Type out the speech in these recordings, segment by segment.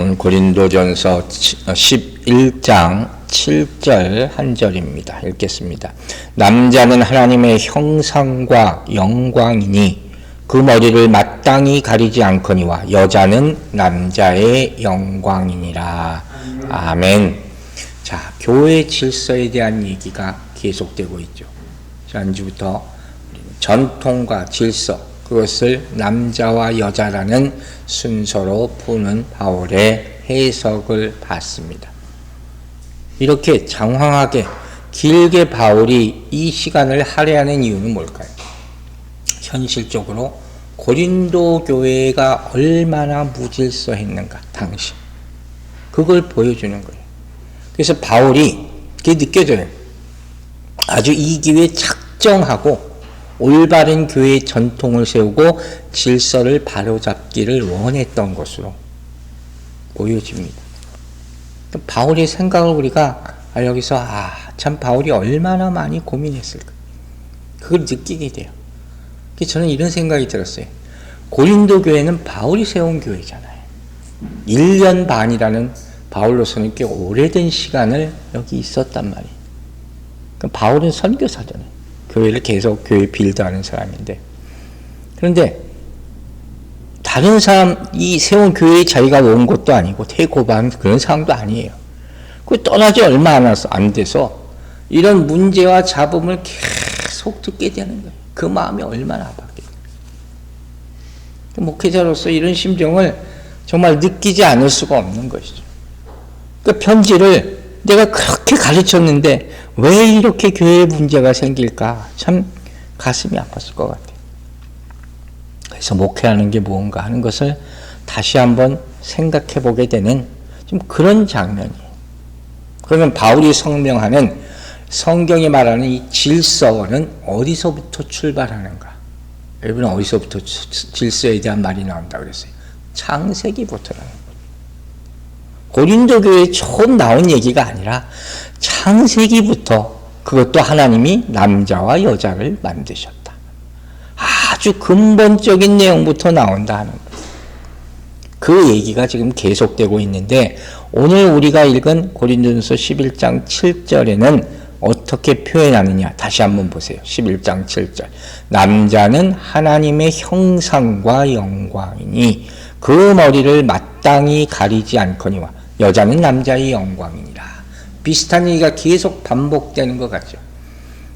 오늘 고린도전서 11장 7절 한 절입니다. 읽겠습니다. 남자는 하나님의 형상과 영광이니 그 머리를 마땅히 가리지 않거니와 여자는 남자의 영광이니라. 아멘. 자, 교회 질서에 대한 얘기가 계속되고 있죠. 지난주부터 전통과 질서, 그것을 남자와 여자라는 순서로 푸는 바울의 해석을 봤습니다. 이렇게 장황하게 길게 바울이 이 시간을 할애하는 이유는 뭘까요? 현실적으로 고린도 교회가 얼마나 무질서했는가, 당시. 그걸 보여주는 거예요. 그래서 바울이 그게 느껴져요. 아주 이 기회에 작정하고 올바른 교회의 전통을 세우고 질서를 바로잡기를 원했던 것으로 보여집니다. 바울의 생각을 우리가 여기서 참 바울이 얼마나 많이 고민했을까, 그걸 느끼게 돼요. 그래서 저는 이런 생각이 들었어요. 고린도 교회는 바울이 세운 교회잖아요. 1년 반이라는 바울로서는 꽤 오래된 시간을 여기 있었단 말이에요. 바울은 선교사잖아요. 교회를 계속 교회 빌드하는 사람인데, 그런데 다른 사람이 세운 교회에 자기가 온 것도 아니고 대고반 그런 사람도 아니에요. 그 떠나지 얼마 안 돼서 이런 문제와 잡음을 계속 듣게 되는 거예요. 그 마음이 얼마나 아팠겠어요. 목회자로서 이런 심정을 정말 느끼지 않을 수가 없는 것이죠. 그 편지를 내가 그렇게 가르쳤는데 왜 이렇게 교회에 문제가 생길까? 참 가슴이 아팠을 것 같아요. 그래서 목회하는 게 무언가 하는 것을 다시 한번 생각해 보게 되는 좀 그런 장면이에요. 그러면 바울이 성명하는 성경이 말하는 이 질서는 어디서부터 출발하는가? 여러분, 어디서부터 질서에 대한 말이 나온다고 그랬어요? 창세기부터라는 거예요. 고린도 교회에 처음 나온 얘기가 아니라 창세기부터 그것도 하나님이 남자와 여자를 만드셨다. 아주 근본적인 내용부터 나온다 하는 거예요. 그 얘기가 지금 계속되고 있는데, 오늘 우리가 읽은 고린도전서 11장 7절에는 어떻게 표현하느냐, 다시 한번 보세요. 11장 7절. 남자는 하나님의 형상과 영광이니 그 머리를 마땅히 가리지 않거니와 여자는 남자의 영광이니라. 비슷한 얘기가 계속 반복되는 것 같죠.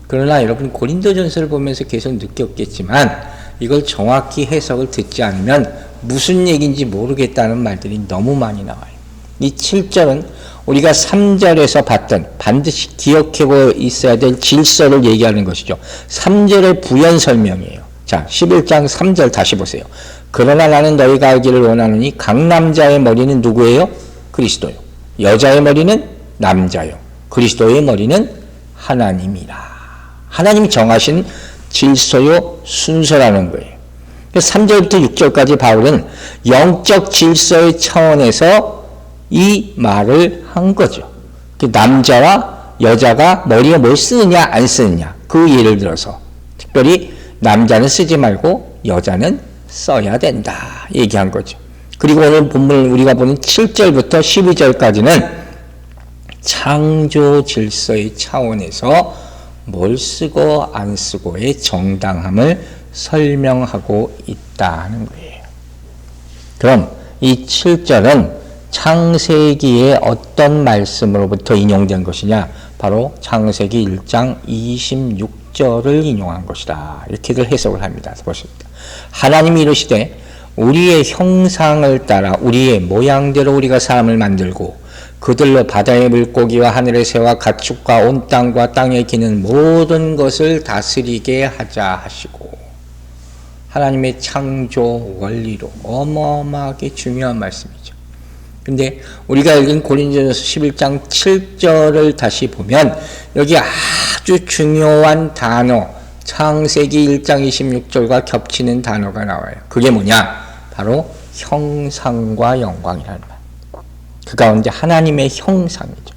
그러나 여러분, 고린도전서를 보면서 계속 느꼈겠지만 이걸 정확히 해석을 듣지 않으면 무슨 얘기인지 모르겠다는 말들이 너무 많이 나와요. 이 7절은 우리가 3절에서 봤던, 반드시 기억하고 있어야 될 질서를 얘기하는 것이죠. 3절의 부연 설명이에요. 자, 11장 3절 다시 보세요. 그러나 나는 너희가 알기를 원하노니 각 남자의 머리는 누구예요? 그리스도요. 여자의 머리는 남자요. 그리스도의 머리는 하나님이라. 하나님이 정하신 질서요, 순서라는 거예요. 3절부터 6절까지 바울은 영적 질서의 차원에서 이 말을 한 거죠. 남자와 여자가 머리에 뭘 쓰느냐 안 쓰느냐, 그 예를 들어서 특별히 남자는 쓰지 말고 여자는 써야 된다 얘기한 거죠. 그리고 오늘 본문 우리가 보는 7절부터 12절까지는 창조 질서의 차원에서 뭘 쓰고 안 쓰고의 정당함을 설명하고 있다는 거예요. 그럼 이 7절은 창세기의 어떤 말씀으로부터 인용된 것이냐? 바로 창세기 1장 26절을 인용한 것이다. 이렇게들 해석을 합니다. 보십니다. 하나님이 이르시되 우리의 형상을 따라 우리의 모양대로 우리가 사람을 만들고 그들로 바다의 물고기와 하늘의 새와 가축과 온 땅과 땅에 기는 모든 것을 다스리게 하자 하시고, 하나님의 창조 원리로 어마어마하게 중요한 말씀이죠. 근데 우리가 읽은 고린도전서 11장 7절을 다시 보면 여기 아주 중요한 단어, 창세기 1장 26절과 겹치는 단어가 나와요. 그게 뭐냐? 바로 형상과 영광이라는 말. 그 가운데 하나님의 형상이죠.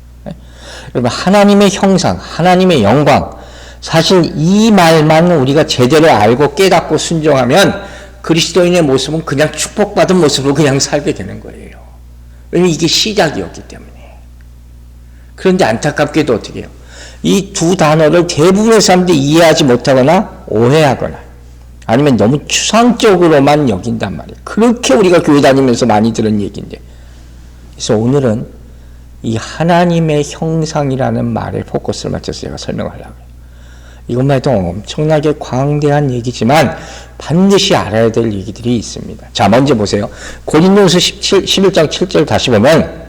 여러분, 하나님의 형상, 하나님의 영광, 사실 이 말만 우리가 제대로 알고 깨닫고 순종하면 그리스도인의 모습은 그냥 축복받은 모습으로 그냥 살게 되는 거예요. 왜냐면 이게 시작이었기 때문에. 그런데 안타깝게도 어떻게 해요? 이 두 단어를 대부분의 사람들이 이해하지 못하거나 오해하거나 아니면 너무 추상적으로만 여긴단 말이에요. 그렇게 우리가 교회 다니면서 많이 들은 얘기인데. 그래서 오늘은 이 하나님의 형상이라는 말에 포커스를 맞춰서 제가 설명하려고 해요. 이것만 해도 엄청나게 광대한 얘기지만 반드시 알아야 될 얘기들이 있습니다. 자, 먼저 보세요. 고린도후서 11장 7절 다시 보면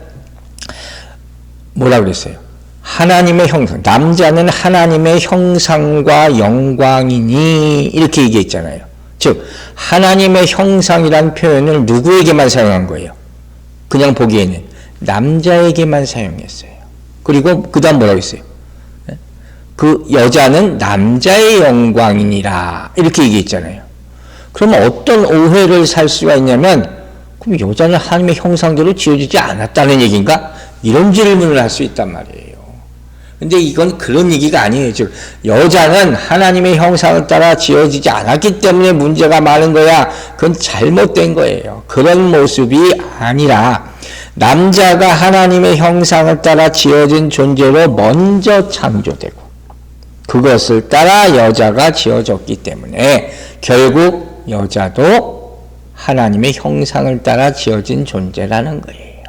뭐라 그랬어요? 하나님의 형상, 남자는 하나님의 형상과 영광이니 이렇게 얘기했잖아요. 즉 하나님의 형상이란 표현을 누구에게만 사용한 거예요? 그냥 보기에는 남자에게만 사용했어요. 그리고 그 다음 뭐라고 했어요? 그 여자는 남자의 영광이니라 이렇게 얘기했잖아요. 그러면 어떤 오해를 살 수가 있냐면 그럼 여자는 하나님의 형상대로 지어지지 않았다는 얘기인가? 이런 질문을 할 수 있단 말이에요. 근데 이건 그런 얘기가 아니에요. 즉 여자는 하나님의 형상을 따라 지어지지 않았기 때문에 문제가 많은 거야. 그건 잘못된 거예요. 그런 모습이 아니라 남자가 하나님의 형상을 따라 지어진 존재로 먼저 창조되고 그것을 따라 여자가 지어졌기 때문에 결국 여자도 하나님의 형상을 따라 지어진 존재라는 거예요.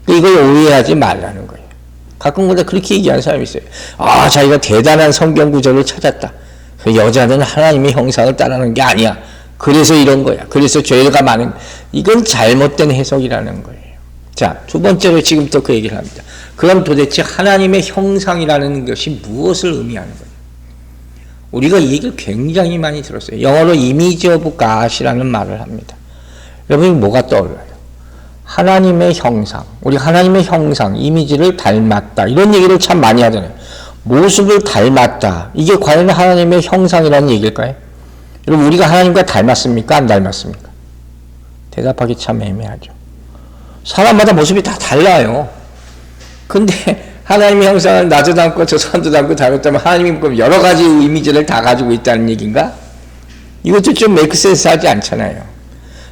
이걸 오해하지 말라는 거예요. 가끔가다 그렇게 얘기하는 사람이 있어요. 아, 자기가 대단한 성경 구절을 찾았다. 여자는 하나님의 형상을 따르는 게 아니야. 그래서 이런 거야. 그래서 죄가 많은 거야. 이건 잘못된 해석이라는 거예요. 자, 두 번째로 지금부터 그 얘기를 합니다. 그럼 도대체 하나님의 형상이라는 것이 무엇을 의미하는 거예요? 우리가 이 얘기를 굉장히 많이 들었어요. 영어로 image of God이라는 말을 합니다. 여러분이 뭐가 떠올라요? 하나님의 형상, 우리 하나님의 형상, 이미지를 닮았다. 이런 얘기를 참 많이 하잖아요. 모습을 닮았다. 이게 과연 하나님의 형상이라는 얘기일까요? 여러분, 우리가 하나님과 닮았습니까? 안 닮았습니까? 대답하기 참 애매하죠. 사람마다 모습이 다 달라요. 근데 하나님의 형상을 나도 닮고 저 사람도 닮고 닮았다면 하나님이 그럼 여러 가지 이미지를 다 가지고 있다는 얘기인가? 이것도 좀 메이크 센스 하지 않잖아요.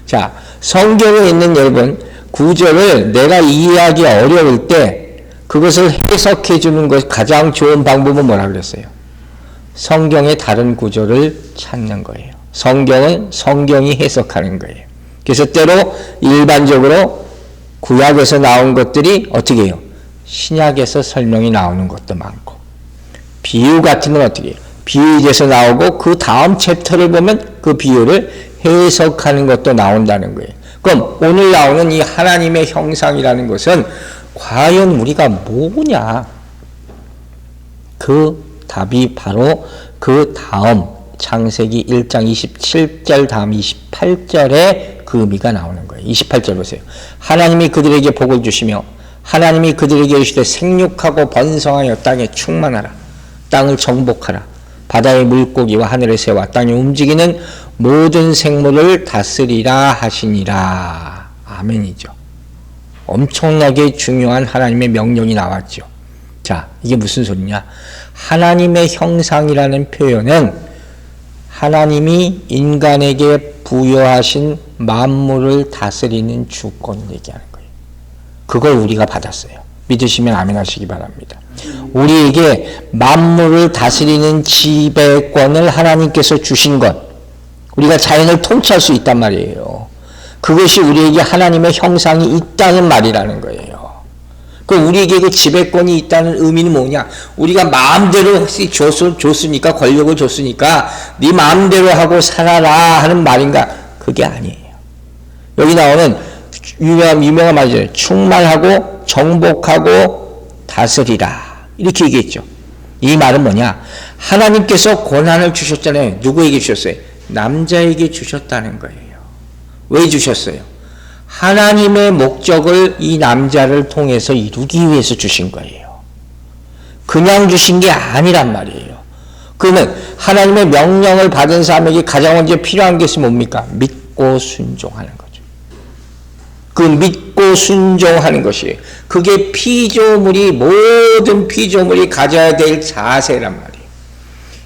자, 성경에 있는 여러분, 구절을 내가 이해하기 어려울 때 그것을 해석해 주는 것 가장 좋은 방법은 뭐라 그랬어요? 성경의 다른 구절을 찾는 거예요. 성경은 성경이 해석하는 거예요. 그래서 때로 일반적으로 구약에서 나온 것들이 어떻게 해요? 신약에서 설명이 나오는 것도 많고 비유 같은 건 어떻게 해요? 비유에서 나오고 그 다음 챕터를 보면 그 비유를 해석하는 것도 나온다는 거예요. 그럼 오늘 나오는 이 하나님의 형상이라는 것은 과연 우리가 뭐냐? 그 답이 바로 그 다음 창세기 1장 27절 다음 28절에 그 의미가 나오는 거예요. 28절 보세요. 하나님이 그들에게 복을 주시며 하나님이 그들에게 이르시되 생육하고 번성하여 땅에 충만하라. 땅을 정복하라. 바다의 물고기와 하늘의 새와 땅에 움직이는 모든 생물을 다스리라 하시니라. 아멘이죠. 엄청나게 중요한 하나님의 명령이 나왔죠. 자, 이게 무슨 소리냐? 하나님의 형상이라는 표현은 하나님이 인간에게 부여하신 만물을 다스리는 주권 얘기하는 거예요. 그걸 우리가 받았어요. 믿으시면 아멘 하시기 바랍니다. 우리에게 만물을 다스리는 지배권을 하나님께서 주신 것, 우리가 자연을 통치할 수 있단 말이에요. 그것이 우리에게 하나님의 형상이 있다는 말이라는 거예요. 그럼 우리에게 그 지배권이 있다는 의미는 뭐냐? 우리가 마음대로 줬으니까, 권력을 줬으니까 네 마음대로 하고 살아라 하는 말인가? 그게 아니에요. 여기 나오는 유명한 말이죠. 충만하고 정복하고 다스리라. 이렇게 얘기했죠. 이 말은 뭐냐? 하나님께서 권한을 주셨잖아요. 누구에게 주셨어요? 남자에게 주셨다는 거예요. 왜 주셨어요? 하나님의 목적을 이 남자를 통해서 이루기 위해서 주신 거예요. 그냥 주신 게 아니란 말이에요. 그러면 하나님의 명령을 받은 사람에게 가장 먼저 필요한 것이 뭡니까? 믿고 순종하는 거죠. 그 믿고 순종하는 것이 그게 모든 피조물이 가져야 될 자세란 말이에요.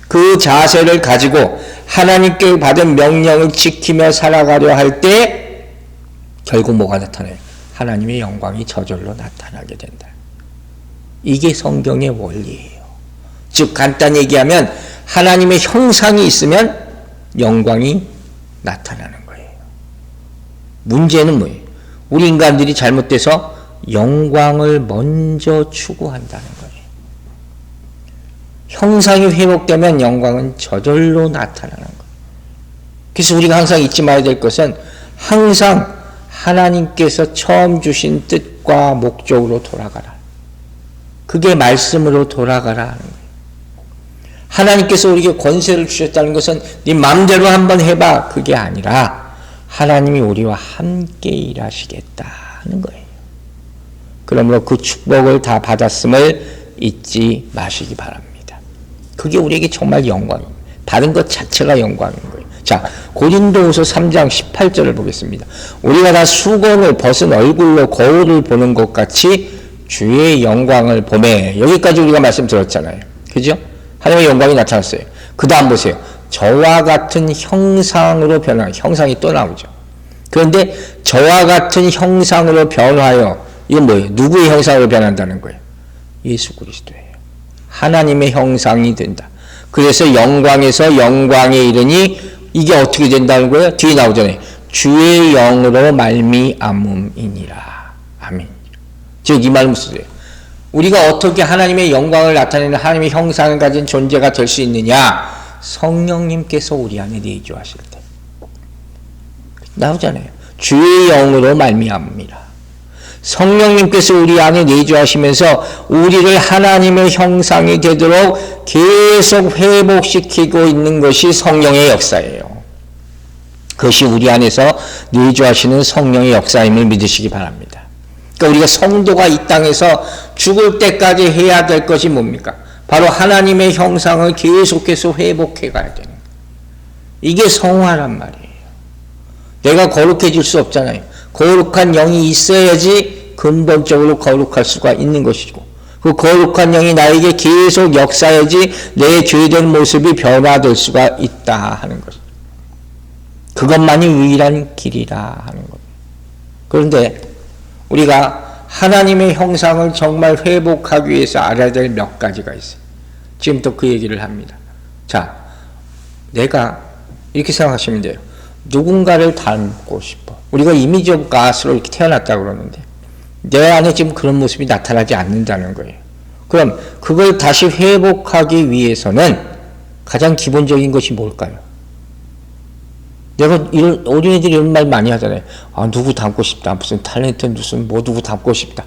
그 자세를 가지고 하나님께 받은 명령을 지키며 살아가려 할 때 결국 뭐가 나타나요? 하나님의 영광이 저절로 나타나게 된다. 이게 성경의 원리예요. 즉 간단히 얘기하면 하나님의 형상이 있으면 영광이 나타나는 거예요. 문제는 뭐예요? 우리 인간들이 잘못돼서 영광을 먼저 추구한다는 거예요. 형상이 회복되면 영광은 저절로 나타나는 거예요. 그래서 우리가 항상 잊지 말아야 될 것은 항상 하나님께서 처음 주신 뜻과 목적으로 돌아가라. 그게 말씀으로 돌아가라 하는 거예요. 하나님께서 우리에게 권세를 주셨다는 것은 네 마음대로 한번 해봐. 그게 아니라 하나님이 우리와 함께 일하시겠다 하는 거예요. 그러므로 그 축복을 다 받았음을 잊지 마시기 바랍니다. 그게 우리에게 정말 영광입니다. 받은 것 자체가 영광인 거예요. 자, 고린도후서 3장 18절을 보겠습니다. 우리가 다 수건을 벗은 얼굴로 거울을 보는 것 같이 주의 영광을 보매. 여기까지 우리가 말씀 들었잖아요. 그죠? 하나님의 영광이 나타났어요. 그 다음 보세요. 저와 같은 형상으로 변화하여. 형상이 또 나오죠. 그런데 저와 같은 형상으로 변화하여. 이건 뭐예요? 누구의 형상으로 변한다는 거예요? 예수 그리스도예요. 하나님의 형상이 된다. 그래서 영광에서 영광에 이르니 이게 어떻게 된다는 거예요? 뒤에 나오잖아요. 주의 영으로 말미암음이니라. 아멘. 즉 이 말은 무슨 소리예요? 우리가 어떻게 하나님의 영광을 나타내는 하나님의 형상을 가진 존재가 될 수 있느냐? 성령님께서 우리 안에 내주하실 때 나오잖아요. 주의 영으로 말미암음이라. 성령님께서 우리 안에 내주하시면서 우리를 하나님의 형상이 되도록 계속 회복시키고 있는 것이 성령의 역사예요. 그것이 우리 안에서 내주하시는 성령의 역사임을 믿으시기 바랍니다. 그러니까 우리가 성도가 이 땅에서 죽을 때까지 해야 될 것이 뭡니까? 바로 하나님의 형상을 계속해서 회복해 가야 되는 거예요. 이게 성화란 말이에요. 내가 거룩해질 수 없잖아요. 거룩한 영이 있어야지 근본적으로 거룩할 수가 있는 것이고, 그 거룩한 영이 나에게 계속 역사해야지 내 죄된 모습이 변화될 수가 있다 하는 것이죠. 그것만이 유일한 길이라 하는 겁니다. 그런데 우리가 하나님의 형상을 정말 회복하기 위해서 알아야 될 몇 가지가 있어요. 지금 또 그 얘기를 합니다. 자, 내가 이렇게 생각하시면 돼요. 누군가를 닮고 싶어. 우리가 이미지 오브 갓으로 이렇게 태어났다고 그러는데 내 안에 지금 그런 모습이 나타나지 않는다는 거예요. 그럼 그걸 다시 회복하기 위해서는 가장 기본적인 것이 뭘까요? 내가 어린애들이 이런 말 많이 하잖아요. 아, 누구 닮고 싶다. 무슨 탤런트 무슨 뭐 누구 닮고 싶다.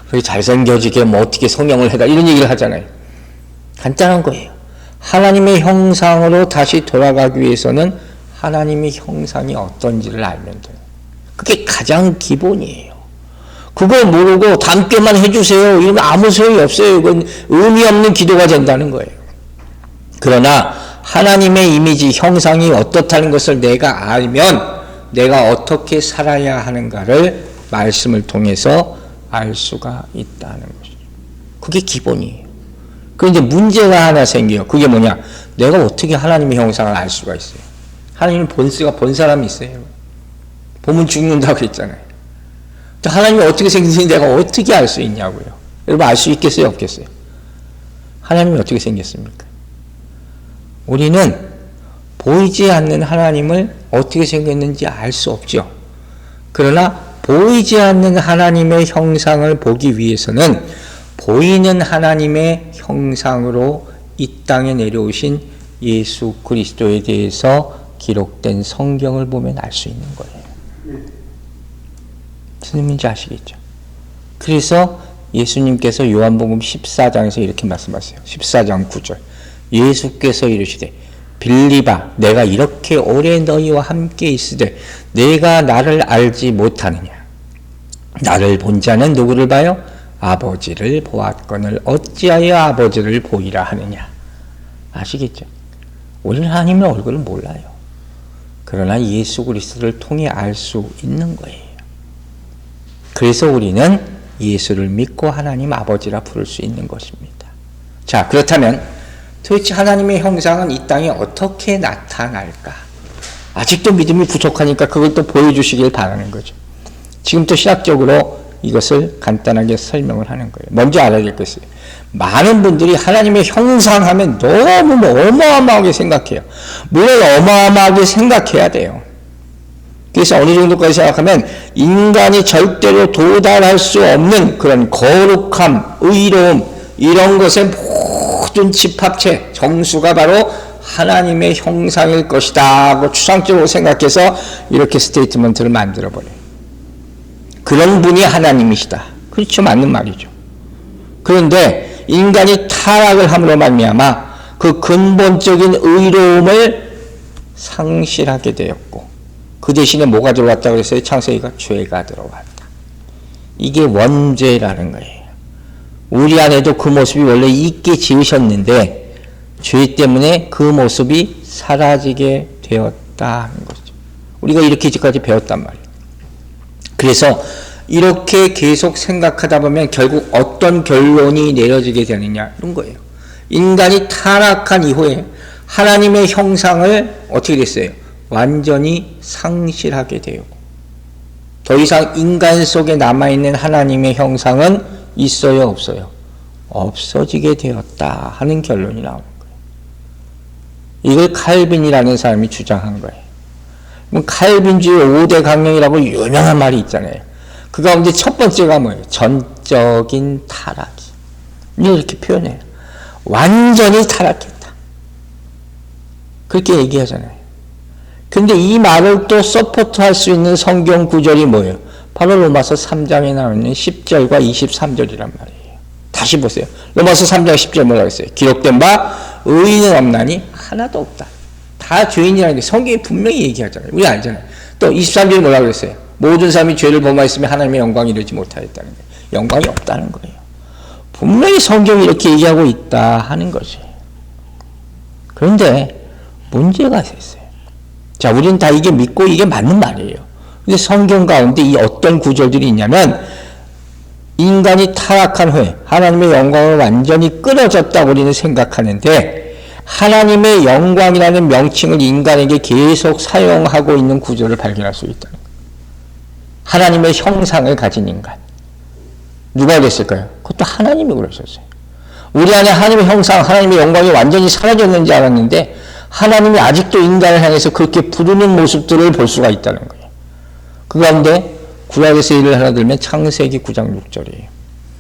그게 잘생겨지게 뭐 어떻게 성형을 해라. 이런 얘기를 하잖아요. 간단한 거예요. 하나님의 형상으로 다시 돌아가기 위해서는 하나님의 형상이 어떤지를 알면 돼요. 그게 가장 기본이에요. 그걸 모르고 닮게만 해주세요. 이러면 아무 소용이 없어요. 이건 의미 없는 기도가 된다는 거예요. 그러나 하나님의 이미지, 형상이 어떻다는 것을 내가 알면 내가 어떻게 살아야 하는가를 말씀을 통해서 알 수가 있다는 것이죠. 그게 기본이에요. 그런데 문제가 하나 생겨요. 그게 뭐냐? 내가 어떻게 하나님의 형상을 알 수가 있어요? 하나님은 본 사람이 있어요. 보면 죽는다고 그랬잖아요. 하나님이 어떻게 생겼는지 내가 어떻게 알 수 있냐고요. 여러분 알 수 있겠어요? 없겠어요? 하나님이 어떻게 생겼습니까? 우리는 보이지 않는 하나님을 어떻게 생겼는지 알 수 없죠. 그러나 보이지 않는 하나님의 형상을 보기 위해서는 보이는 하나님의 형상으로 이 땅에 내려오신 예수 그리스도에 대해서 기록된 성경을 보면 알 수 있는 거예요. 무슨 의미인지 아시겠죠? 그래서 예수님께서 요한복음 14장에서 이렇게 말씀하세요. 14장 9절. 예수께서 이르시되 빌리바 내가 이렇게 오래 너희와 함께 있으되 내가 나를 알지 못하느냐. 나를 본 자는 누구를 봐요? 아버지를 보았거늘 어찌하여 아버지를 보이라 하느냐. 아시겠죠? 우리는 하나님의 얼굴을 몰라요. 그러나 예수 그리스도를 통해 알 수 있는 거예요. 그래서 우리는 예수를 믿고 하나님 아버지라 부를 수 있는 것입니다. 자, 그렇다면 도대체 하나님의 형상은 이 땅에 어떻게 나타날까? 아직도 믿음이 부족하니까 그걸 또 보여주시길 바라는 거죠. 지금 또 신학적으로 이것을 간단하게 설명을 하는 거예요. 먼저 알아야 될 것은 많은 분들이 하나님의 형상하면 너무 어마어마하게 생각해요. 물론 어마어마하게 생각해야 돼요. 그래서 어느 정도까지 생각하면 인간이 절대로 도달할 수 없는 그런 거룩함, 의로움 이런 것의 모든 집합체, 정수가 바로 하나님의 형상일 것이다 하고 추상적으로 생각해서 이렇게 스테이트먼트를 만들어버려요. 그런 분이 하나님이시다. 그렇죠. 맞는 말이죠. 그런데 인간이 타락을 함으로 말미암아 그 근본적인 의로움을 상실하게 되었고 그 대신에 뭐가 들어왔다고 그랬어요? 창세기가 죄가 들어왔다. 이게 원죄라는 거예요. 우리 안에도 그 모습이 원래 있게 지으셨는데 죄 때문에 그 모습이 사라지게 되었다 하는 거죠. 우리가 이렇게 이제까지 배웠단 말이에요. 그래서 이렇게 계속 생각하다 보면 결국 어떤 결론이 내려지게 되느냐 이런 거예요. 인간이 타락한 이후에 하나님의 형상을 어떻게 됐어요? 완전히 상실하게 되고 더 이상 인간 속에 남아있는 하나님의 형상은 있어요? 없어요? 없어지게 되었다 하는 결론이 나오는 거예요. 이걸 칼빈이라는 사람이 주장한 거예요. 칼빈주의 5대 강령이라고 유명한 말이 있잖아요. 그 가운데 첫 번째가 뭐예요? 전적인 타락이. 이렇게 표현해요. 완전히 타락했다. 그렇게 얘기하잖아요. 근데 이 말을 또 서포트할 수 있는 성경 구절이 뭐예요? 바로 로마서 3장에 나오는 10절과 23절이란 말이에요. 다시 보세요. 로마서 3장 10절 뭐라고 했어요? 기록된 바 의인은 없나니 하나도 없다. 다 죄인이라는 게 성경이 분명히 얘기하잖아요. 우리 알잖아요. 또 23절에 뭐라고 했어요? 모든 사람이 죄를 범하였으면 하나님의 영광이 이르지 못하였다는 거예요. 영광이 없다는 거예요. 분명히 성경이 이렇게 얘기하고 있다 하는 거지. 그런데 문제가 있어요. 자, 우리는 다 이게 믿고 이게 맞는 말이에요. 근데 성경 가운데 이 어떤 구절들이 있냐면 인간이 타락한 후에 하나님의 영광을 완전히 끊어졌다고 우리는 생각하는데 하나님의 영광이라는 명칭을 인간에게 계속 사용하고 있는 구절을 발견할 수 있다는 거예요. 하나님의 형상을 가진 인간. 누가 그랬을까요? 그것도 하나님이 그러셨어요. 우리 안에 하나님의 형상, 하나님의 영광이 완전히 사라졌는지 알았는데 하나님이 아직도 인간을 향해서 그렇게 부르는 모습들을 볼 수가 있다는 거예요. 그 가운데 구약에서 예를 하나 들면 창세기 9장 6절이에요.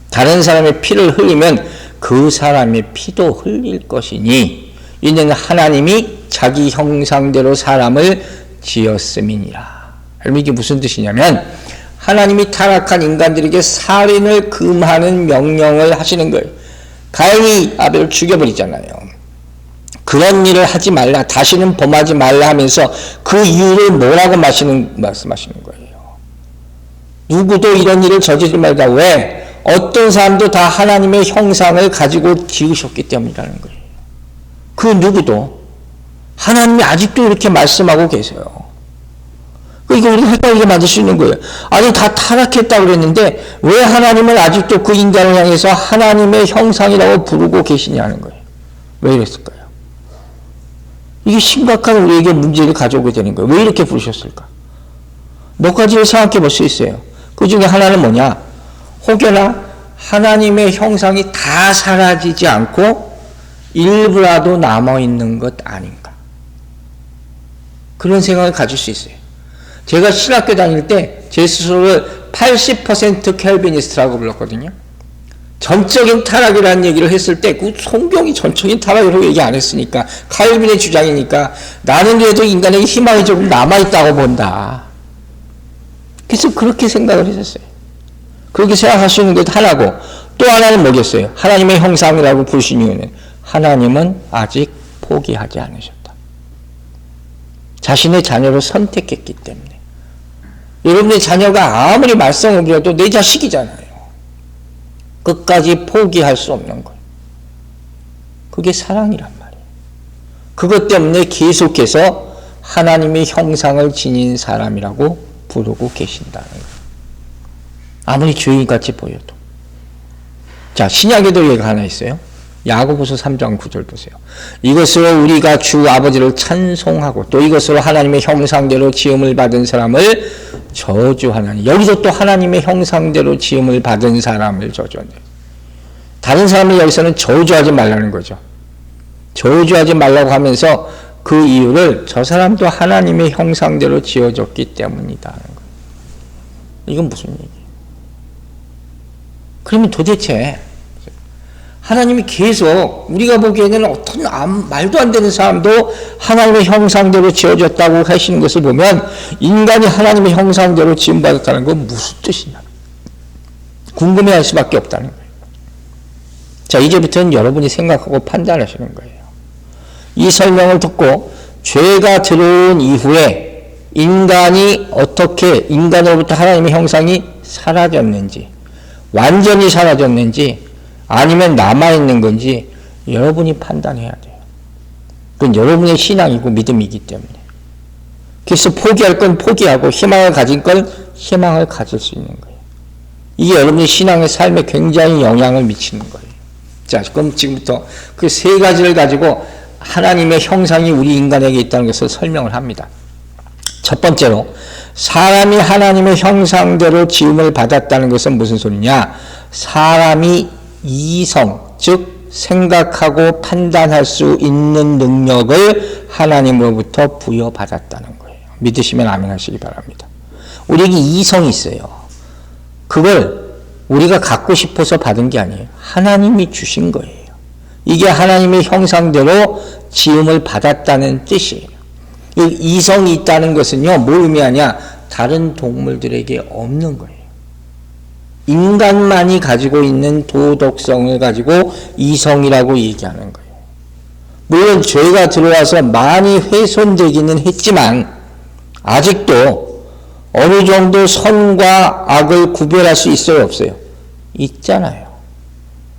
다른 사람의 피를 흘리면 그 사람의 피도 흘릴 것이니 이는 하나님이 자기 형상대로 사람을 지었음이니라. 이게 무슨 뜻이냐면 하나님이 타락한 인간들에게 살인을 금하는 명령을 하시는 거예요. 가인이 아벨을 죽여버리잖아요. 그런 일을 하지 말라, 다시는 범하지 말라 하면서 그 이유를 뭐라고 말씀하시는 거예요. 누구도 이런 일을 저지르지 말라. 왜? 어떤 사람도 다 하나님의 형상을 가지고 지으셨기 때문이라는 거예요. 그 누구도 하나님이 아직도 이렇게 말씀하고 계세요. 그러니까 우리가 헷갈리게 만들 수 있는 거예요. 아니 다 타락했다고 그랬는데 왜 하나님은 아직도 그 인간을 향해서 하나님의 형상이라고 부르고 계시냐는 거예요. 왜 이랬을까요? 이게 심각한 우리에게 문제를 가져오게 되는 거예요. 왜 이렇게 부르셨을까? 몇 가지를 생각해 볼 수 있어요. 그 중에 하나는 뭐냐? 혹여나 하나님의 형상이 다 사라지지 않고 일부라도 남아있는 것 아닌가? 그런 생각을 가질 수 있어요. 제가 신학교 다닐 때 제 스스로를 80% 켈비니스트라고 불렀거든요. 전적인 타락이라는 얘기를 했을 때 그 성경이 전적인 타락이라고 얘기 안 했으니까 칼빈의 주장이니까 나는 그래도 인간에게 희망이 조금 남아있다고 본다. 그래서 그렇게 생각을 했었어요. 그렇게 생각할 수 있는 것 하나고 또 하나는 뭐겠어요? 하나님의 형상이라고 부르신 이유는 하나님은 아직 포기하지 않으셨다. 자신의 자녀를 선택했기 때문에. 여러분의 자녀가 아무리 말썽을 부려도 내 자식이잖아요. 끝까지 포기할 수 없는 거예요. 그게 사랑이란 말이에요. 그것 때문에 계속해서 하나님의 형상을 지닌 사람이라고 부르고 계신다는 거예요. 아무리 죄인같이 보여도. 자, 신약에도 얘가 하나 있어요. 야고보서 3장 9절 보세요. 이것으로 우리가 주 아버지를 찬송하고 또 이것으로 하나님의 형상대로 지음을 받은 사람을 저주하나니. 여기서 또 하나님의 형상대로 지음을 받은 사람을 저주하네요. 다른 사람을 여기서는 저주하지 말라는 거죠. 저주하지 말라고 하면서 그 이유를 저 사람도 하나님의 형상대로 지어졌기 때문이다 하는 거예요. 이건 무슨 얘기예요? 그러면 도대체 하나님이 계속 우리가 보기에는 어떤 말도 안 되는 사람도 하나님의 형상대로 지어졌다고 하시는 것을 보면 인간이 하나님의 형상대로 지음받았다는 건 무슨 뜻이냐 궁금해할 수밖에 없다는 거예요. 자, 이제부터는 여러분이 생각하고 판단하시는 거예요. 이 설명을 듣고 죄가 들어온 이후에 인간이 어떻게 인간으로부터 하나님의 형상이 사라졌는지, 완전히 사라졌는지 아니면 남아있는 건지 여러분이 판단해야 돼요. 그건 여러분의 신앙이고 믿음이기 때문에. 그래서 포기할 건 포기하고 희망을 가진 건 희망을 가질 수 있는 거예요. 이게 여러분의 신앙의 삶에 굉장히 영향을 미치는 거예요. 자, 그럼 지금부터 그 세 가지를 가지고 하나님의 형상이 우리 인간에게 있다는 것을 설명을 합니다. 첫 번째로 사람이 하나님의 형상대로 지음을 받았다는 것은 무슨 소리냐? 사람이 이성, 즉 생각하고 판단할 수 있는 능력을 하나님으로부터 부여받았다는 거예요. 믿으시면 아멘 하시기 바랍니다. 우리에게 이성이 있어요. 그걸 우리가 갖고 싶어서 받은 게 아니에요. 하나님이 주신 거예요. 이게 하나님의 형상대로 지음을 받았다는 뜻이에요. 이성이 있다는 것은요, 뭘 의미하냐? 다른 동물들에게 없는 거예요. 인간만이 가지고 있는 도덕성을 가지고 이성이라고 얘기하는 거예요. 물론 죄가 들어와서 많이 훼손되기는 했지만 아직도 어느 정도 선과 악을 구별할 수 있어요, 없어요? 있잖아요.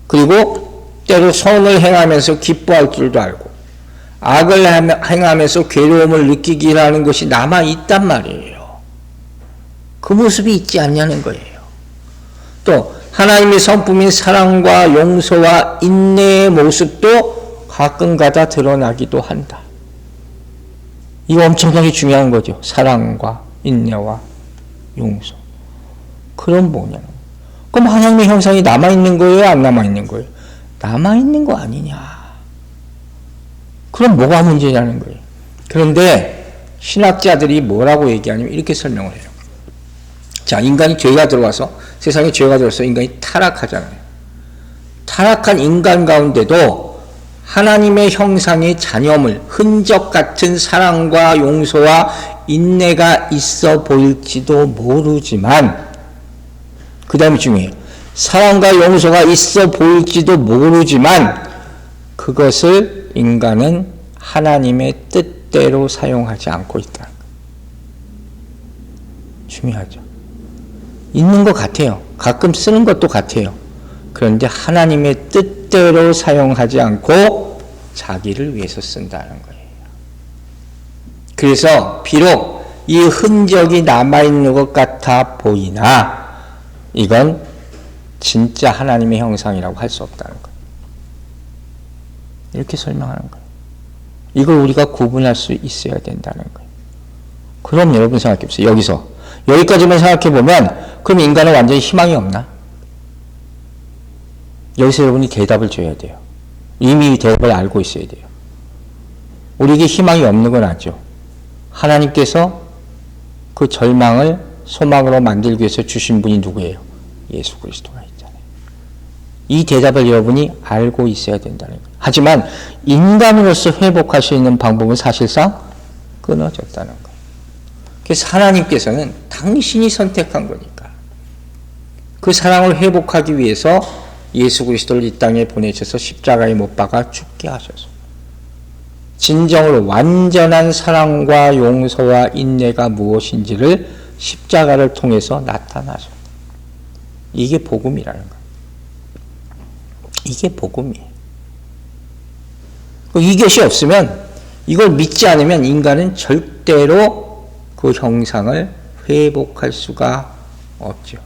그리고 때로 선을 행하면서 기뻐할 줄도 알고 악을 행하면서 괴로움을 느끼기라는 것이 남아있단 말이에요. 그 모습이 있지 않냐는 거예요. 또 하나님의 성품인 사랑과 용서와 인내의 모습도 가끔가다 드러나기도 한다. 이거 엄청나게 중요한 거죠. 사랑과 인내와 용서. 그럼 뭐냐는 거예요. 그럼 하나님의 형상이 남아있는 거예요? 안 남아있는 거예요? 남아있는 거 아니냐. 그럼 뭐가 문제냐는 거예요. 그런데 신학자들이 뭐라고 얘기하냐면 이렇게 설명을 해요. 자, 인간이 죄가 들어와서 세상에 죄가 들어와서 인간이 타락하잖아요. 타락한 인간 가운데도 하나님의 형상의 잔여물, 흔적 같은 사랑과 용서와 인내가 있어 보일지도 모르지만 그 다음이 중요해요. 사랑과 용서가 있어 보일지도 모르지만 그것을 인간은 하나님의 뜻대로 사용하지 않고 있다는 거예요. 중요하죠. 있는 것 같아요. 가끔 쓰는 것도 같아요. 그런데 하나님의 뜻대로 사용하지 않고 자기를 위해서 쓴다는 거예요. 그래서 비록 이 흔적이 남아있는 것 같아 보이나 이건 진짜 하나님의 형상이라고 할 수 없다는 거예요. 이렇게 설명하는 거예요. 이걸 우리가 구분할 수 있어야 된다는 거예요. 그럼 여러분 생각해 보세요. 여기까지만 생각해 보면 그럼 인간은 완전히 희망이 없나? 여기서 여러분이 대답을 줘야 돼요. 이미 대답을 알고 있어야 돼요. 우리에게 희망이 없는 건 아죠. 하나님께서 그 절망을 소망으로 만들기 위해서 주신 분이 누구예요? 예수 그리스도가 있잖아요. 이 대답을 여러분이 알고 있어야 된다는 거예요. 하지만 인간으로서 회복할 수 있는 방법은 사실상 끊어졌다는 거예요. 그래서 하나님께서는 당신이 선택한 거니까 그 사랑을 회복하기 위해서 예수 그리스도를 이 땅에 보내셔서 십자가에 못 박아 죽게 하셔서 진정으로 완전한 사랑과 용서와 인내가 무엇인지를 십자가를 통해서 나타나셨다. 이게 복음이라는 거예요. 이게 복음이에요. 이것이 없으면 이걸 믿지 않으면 인간은 절대로 그 형상을 회복할 수가 없죠.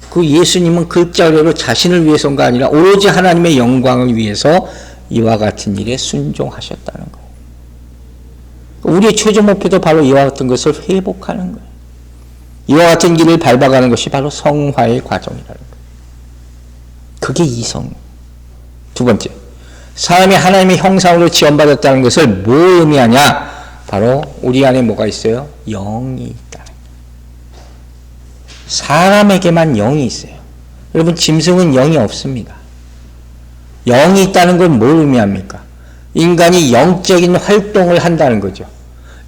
그 예수님은 글자대로 자신을 위해서가 아니라 오로지 하나님의 영광을 위해서 이와 같은 일에 순종하셨다는 거예요. 우리의 최종 목표도 바로 이와 같은 것을 회복하는 거예요. 이와 같은 길을 밟아가는 것이 바로 성화의 과정이라는 거예요. 그게 이성. 두 번째, 사람이 하나님의 형상으로 지원받았다는 것을 뭐 의미하냐? 바로 우리 안에 뭐가 있어요? 영이 있다. 사람에게만 영이 있어요. 여러분, 짐승은 영이 없습니다. 영이 있다는 건 뭘 의미합니까? 인간이 영적인 활동을 한다는 거죠.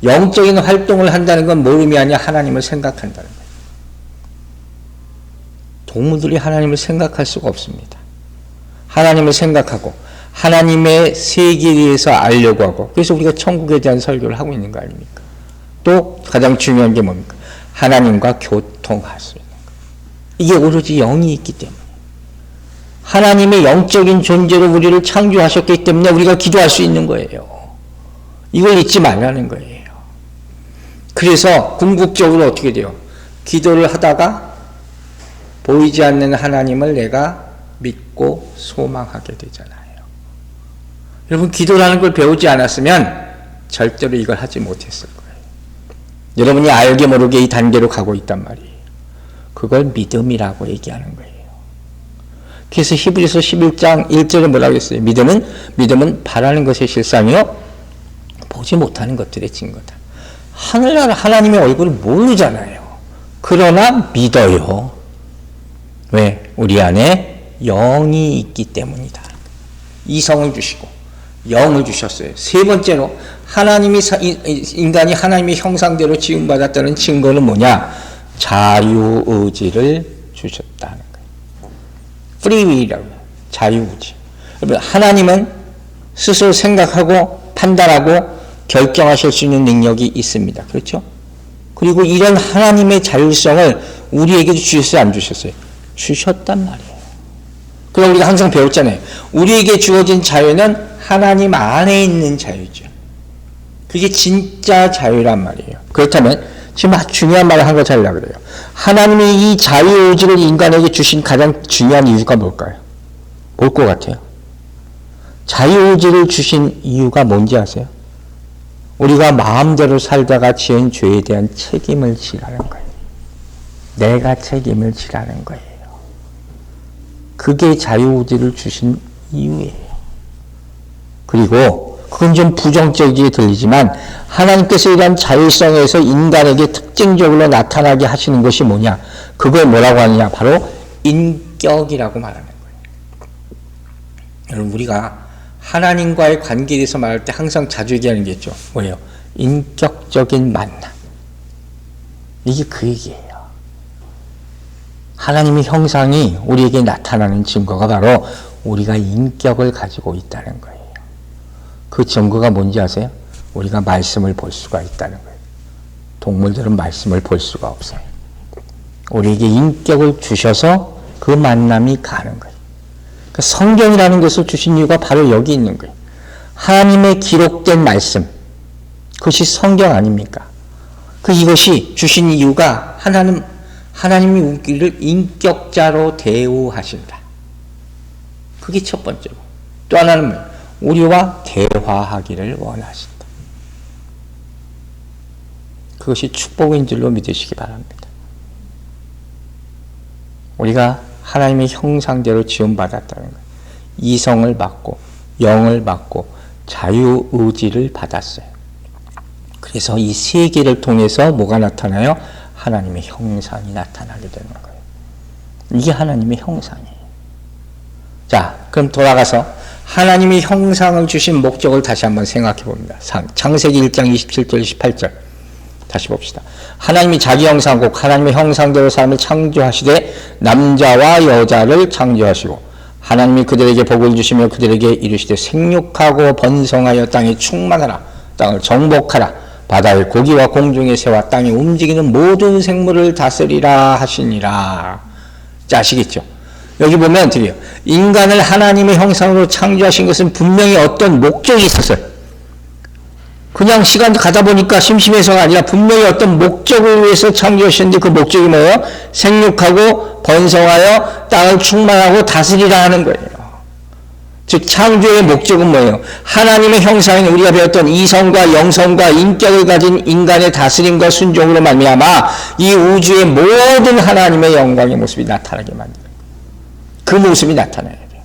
영적인 활동을 한다는 건 뭘 의미하냐? 하나님을 생각한다는 거예요. 동물들이 하나님을 생각할 수가 없습니다. 하나님을 생각하고 하나님의 세계에 대해서 알려고 하고, 그래서 우리가 천국에 대한 설교를 하고 있는 거 아닙니까? 또 가장 중요한 게 뭡니까? 하나님과 교통할 수 있는 거. 이게 오로지 영이 있기 때문에, 하나님의 영적인 존재로 우리를 창조하셨기 때문에 우리가 기도할 수 있는 거예요. 이걸 잊지 말라는 거예요. 그래서 궁극적으로 어떻게 돼요? 기도를 하다가 보이지 않는 하나님을 내가 믿고 소망하게 되잖아요. 여러분, 기도라는 걸 배우지 않았으면 절대로 이걸 하지 못했을 거예요. 여러분이 알게 모르게 이 단계로 가고 있단 말이에요. 그걸 믿음이라고 얘기하는 거예요. 그래서 히브리서 11장 1절에 뭐라고 했어요? 믿음은 바라는 것의 실상이요 보지 못하는 것들의 증거다. 하늘나라 하나님의 얼굴을 모르잖아요. 그러나 믿어요. 왜? 우리 안에 영이 있기 때문이다. 이성을 주시고 영을 주셨어요. 세 번째로 인간이 하나님의 형상대로 지음받았다는 증거는 뭐냐? 자유의지를 주셨다는 거예요. 프리윌이라고 해요. 자유의지. 하나님은 스스로 생각하고 판단하고 결정하실 수 있는 능력이 있습니다. 그렇죠? 그리고 이런 하나님의 자율성을 우리에게도 주셨어요? 안 주셨어요? 주셨단 말이에요. 그럼 우리가 항상 배웠잖아요. 우리에게 주어진 자유는 하나님 안에 있는 자유죠. 그게 진짜 자유란 말이에요. 그렇다면 지금 중요한 말을 한 거 잘 알아야 그래요. 하나님이 이 자유의지를 인간에게 주신 가장 중요한 이유가 뭘까요? 뭘 것 같아요? 자유의지를 주신 이유가 뭔지 아세요? 우리가 마음대로 살다가 지은 죄에 대한 책임을 지라는 거예요. 내가 책임을 지라는 거예요. 그게 자유의지를 주신 이유예요. 그리고 그건 좀 부정적이게 들리지만 하나님께서 이러한 자율성에서 인간에게 특징적으로 나타나게 하시는 것이 뭐냐? 그걸 뭐라고 하느냐? 바로 인격이라고 말하는 거예요. 여러분, 우리가 하나님과의 관계에 대해서 말할 때 항상 자주 얘기하는 게 있죠. 뭐예요? 인격적인 만남. 이게 그 얘기예요. 하나님의 형상이 우리에게 나타나는 증거가 바로 우리가 인격을 가지고 있다는 거예요. 그 증거가 뭔지 아세요? 우리가 말씀을 볼 수가 있다는 거예요. 동물들은 말씀을 볼 수가 없어요. 우리에게 인격을 주셔서 그 만남이 가는 거예요. 그 성경이라는 것을 주신 이유가 바로 여기 있는 거예요. 하나님의 기록된 말씀, 그것이 성경 아닙니까? 이것이 주신 이유가 하나님이 우리를 인격자로 대우하신다. 그게 첫 번째로. 또 하나는 뭐예요? 우리와 대화하기를 원하신다. 그것이 축복인 줄로 믿으시기 바랍니다. 우리가 하나님의 형상대로 지음받았다는 거예요. 이성을 받고 영을 받고 자유의지를 받았어요. 그래서 이 세계를 통해서 뭐가 나타나요? 하나님의 형상이 나타나게 되는 거예요. 이게 하나님의 형상이에요. 자, 그럼 돌아가서 하나님의 형상을 주신 목적을 다시 한번 생각해 봅니다. 창세기 1장 27절 28절 다시 봅시다. 하나님이 자기 형상 곧 하나님의 형상대로 사람을 창조하시되 남자와 여자를 창조하시고 하나님이 그들에게 복을 주시며 그들에게 이르시되 생육하고 번성하여 땅에 충만하라. 땅을 정복하라. 바다의 고기와 공중의 새와 땅에 움직이는 모든 생물을 다스리라 하시니라. 자, 아시겠죠? 여기 보면 드려요. 인간을 하나님의 형상으로 창조하신 것은 분명히 어떤 목적이 있었어요. 그냥 시간 가다 보니까 심심해서가 아니라 분명히 어떤 목적을 위해서 창조하셨는데 그 목적이 뭐예요? 생육하고 번성하여 땅을 충만하고 다스리라 하는 거예요. 즉 창조의 목적은 뭐예요? 하나님의 형상인 우리가 배웠던 이성과 영성과 인격을 가진 인간의 다스림과 순종으로 말미암아 이 우주의 모든 하나님의 영광의 모습이 나타나게 만드는 거예요. 그 모습이 나타나야 돼요.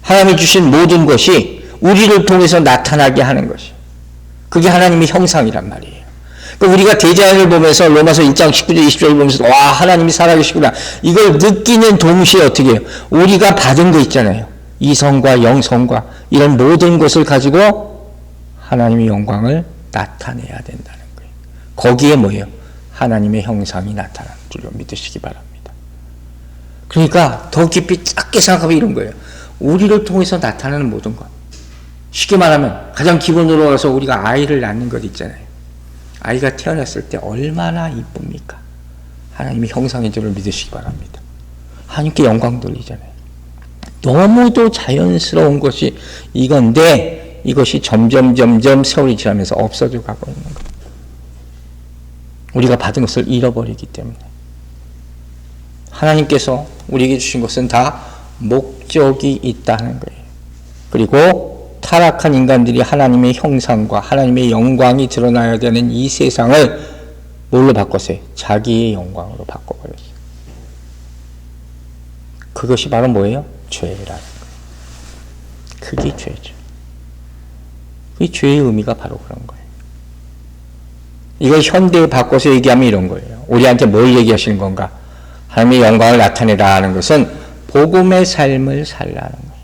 하나님이 주신 모든 것이 우리를 통해서 나타나게 하는 것이에요. 그게 하나님의 형상이란 말이에요. 그러니까 우리가 대자연을 보면서 로마서 1장 19절 20절을 보면서 와 하나님이 살아계시구나 이걸 느끼는 동시에 어떻게 해요? 우리가 받은 거 있잖아요. 이성과 영성과 이런 모든 것을 가지고 하나님의 영광을 나타내야 된다는 거예요. 거기에 뭐예요? 하나님의 형상이 나타나는 줄로 믿으시기 바랍니다. 그러니까 더 깊이 작게 생각하면 이런 거예요. 우리를 통해서 나타나는 모든 것. 쉽게 말하면 가장 기본으로 와서 우리가 아이를 낳는 것 있잖아요. 아이가 태어났을 때 얼마나 이쁩니까? 하나님의 형상인 줄을 믿으시기 바랍니다. 하나님께 영광 돌리잖아요. 너무도 자연스러운 것이 이건데 이것이 점점 세월이 지나면서 없어져 가고 있는 거예요. 우리가 받은 것을 잃어버리기 때문에. 하나님께서 우리에게 주신 것은 다 목적이 있다는 거예요. 그리고 타락한 인간들이 하나님의 형상과 하나님의 영광이 드러나야 되는 이 세상을 뭘로 바꿨어요? 자기의 영광으로 바꿔버렸어요. 그것이 바로 뭐예요? 죄라는 거예요. 그게 죄죠. 이 죄의 의미가 바로 그런 거예요. 이걸 현대에 바꿔서 얘기하면 이런 거예요. 우리한테 뭘 얘기하시는 건가? 하나님의 영광을 나타내라 하는 것은 복음의 삶을 살라는 거예요.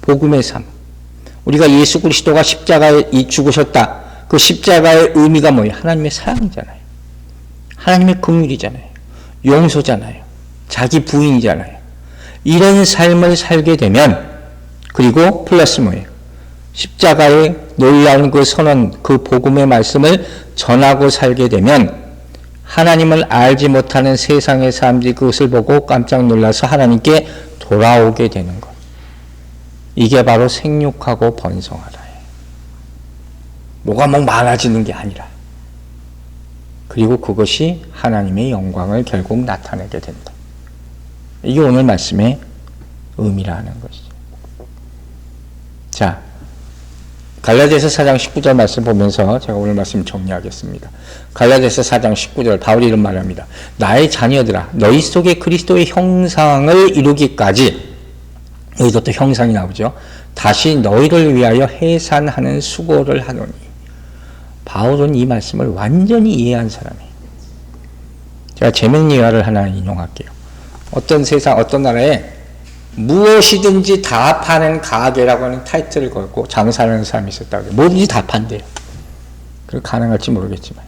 복음의 삶. 우리가 예수 그리스도가 십자가에 죽으셨다. 그 십자가의 의미가 뭐예요? 하나님의 사랑이잖아요. 하나님의 긍휼이잖아요. 용서잖아요. 자기 부인이잖아요. 이런 삶을 살게 되면 그리고 플러스 뭐예요? 십자가의 놀라운 그 선언, 그 복음의 말씀을 전하고 살게 되면 하나님을 알지 못하는 세상의 사람들이 그것을 보고 깜짝 놀라서 하나님께 돌아오게 되는 것. 이게 바로 생육하고 번성하라예요. 뭐가 많아지는 게 아니라. 그리고 그것이 하나님의 영광을 결국 나타내게 된다. 이게 오늘 말씀의 의미라는 것이죠. 자, 갈라디아서 4장 19절 말씀 보면서 제가 오늘 말씀 정리하겠습니다. 갈라디아서 4장 19절 바울이 이런 말을 합니다. 나의 자녀들아 너희 속에 그리스도의 형상을 이루기까지 여기도 또 형상이 나오죠. 다시 너희를 위하여 해산하는 수고를 하노니. 바울은 이 말씀을 완전히 이해한 사람이에요. 제가 재밌는 예화를 하나 인용할게요. 어떤 세상, 어떤 나라에 무엇이든지 다 파는 가게라고 하는 타이틀을 걸고 장사하는 사람이 있었다고 해요. 뭐든지 다 판대요. 그게 가능할지 모르겠지만.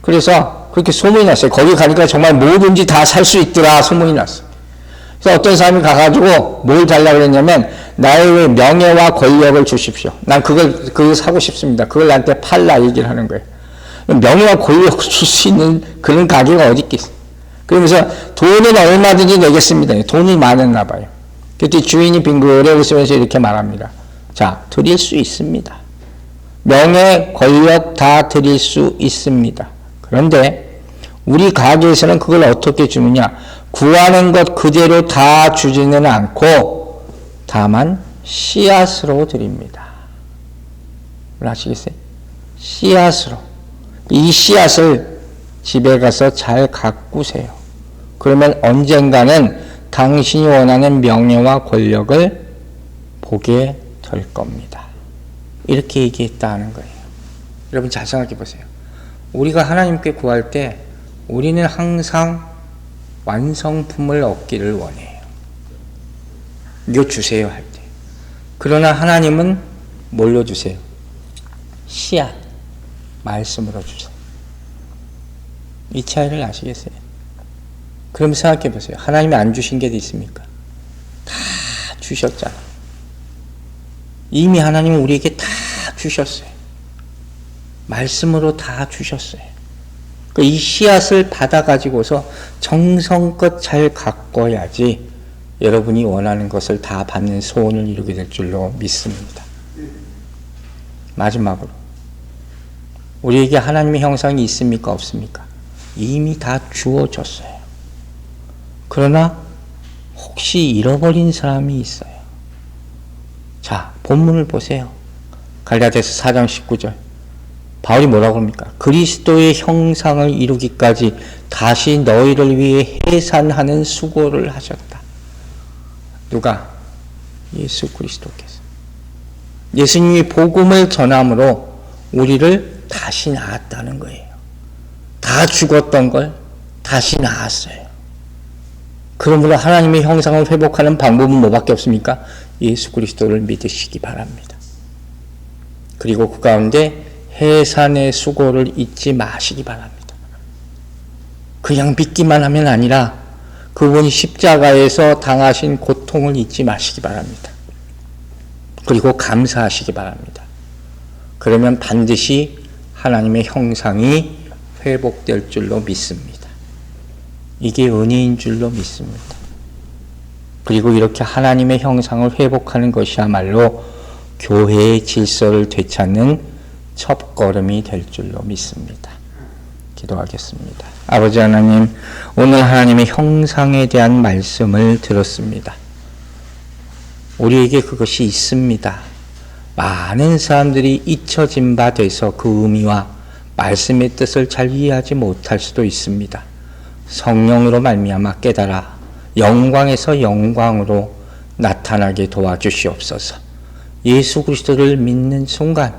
그래서 그렇게 소문이 났어요. 거기 가니까 정말 뭐든지 다 살 수 있더라 소문이 났어요. 그래서 어떤 사람이 가가지고 뭘 달라고 그랬냐면 나의 명예와 권력을 주십시오. 난 그걸 사고 싶습니다. 그걸 나한테 팔라 얘기를 하는 거예요. 명예와 권력을 줄 수 있는 그런 가게가 어디 있겠어요. 그러면서 돈은 얼마든지 내겠습니다. 돈이 많았나 봐요. 그때 주인이 빙그레 웃으면서 이렇게 말합니다. 자, 드릴 수 있습니다. 명예, 권력 다 드릴 수 있습니다. 그런데 우리 가게에서는 그걸 어떻게 주느냐? 구하는 것 그대로 다 주지는 않고 다만 씨앗으로 드립니다. 아시겠어요? 씨앗으로. 이 씨앗을 집에 가서 잘 가꾸세요. 그러면 언젠가는 당신이 원하는 명예와 권력을 보게 될 겁니다. 이렇게 얘기했다는 거예요. 여러분 잘 생각해 보세요. 우리가 하나님께 구할 때 우리는 항상 완성품을 얻기를 원해요. 이거 주세요 할 때. 그러나 하나님은 뭘로 주세요? 씨앗, 말씀으로 주세요. 이 차이를 아시겠어요? 그럼 생각해 보세요. 하나님이 안 주신 게 있습니까? 다 주셨잖아. 이미 하나님은 우리에게 다 주셨어요. 말씀으로 다 주셨어요. 이 씨앗을 받아가지고서 정성껏 잘 가꿔야지 여러분이 원하는 것을 다 받는 소원을 이루게 될 줄로 믿습니다. 마지막으로 우리에게 하나님의 형상이 있습니까? 없습니까? 이미 다 주어졌어요. 그러나 혹시 잃어버린 사람이 있어요. 자, 본문을 보세요. 갈라디아서 4장 19절. 바울이 뭐라고 합니까? 그리스도의 형상을 이루기까지 다시 너희를 위해 해산하는 수고를 하셨다. 누가? 예수 그리스도께서. 예수님이 복음을 전함으로 우리를 다시 낳았다는 거예요. 다 죽었던 걸 다시 낳았어요. 그러므로 하나님의 형상을 회복하는 방법은 뭐밖에 없습니까? 예수 그리스도를 믿으시기 바랍니다. 그리고 그 가운데 해산의 수고를 잊지 마시기 바랍니다. 그냥 믿기만 하면 아니라 그분이 십자가에서 당하신 고통을 잊지 마시기 바랍니다. 그리고 감사하시기 바랍니다. 그러면 반드시 하나님의 형상이 회복될 줄로 믿습니다. 이게 은혜인 줄로 믿습니다. 그리고 이렇게 하나님의 형상을 회복하는 것이야말로 교회의 질서를 되찾는 첫걸음이 될 줄로 믿습니다. 기도하겠습니다. 아버지 하나님, 오늘 하나님의 형상에 대한 말씀을 들었습니다. 우리에게 그것이 있습니다. 많은 사람들이 잊혀진 바 돼서 그 의미와 말씀의 뜻을 잘 이해하지 못할 수도 있습니다. 성령으로 말미암아 깨달아 영광에서 영광으로 나타나게 도와주시옵소서. 예수 그리스도를 믿는 순간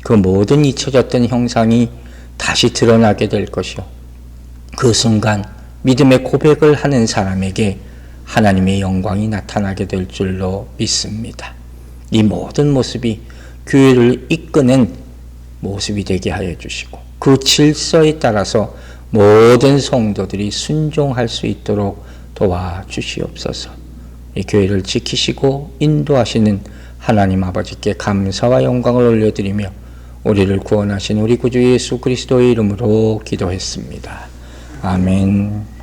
그 모든 잊혀졌던 형상이 다시 드러나게 될 것이요, 그 순간 믿음의 고백을 하는 사람에게 하나님의 영광이 나타나게 될 줄로 믿습니다. 이 모든 모습이 교회를 이끄는 모습이 되게 하여 주시고 그 질서에 따라서 모든 성도들이 순종할 수 있도록 도와주시옵소서. 이 교회를 지키시고 인도하시는 하나님 아버지께 감사와 영광을 올려드리며 우리를 구원하신 우리 구주 예수 그리스도의 이름으로 기도했습니다. 아멘.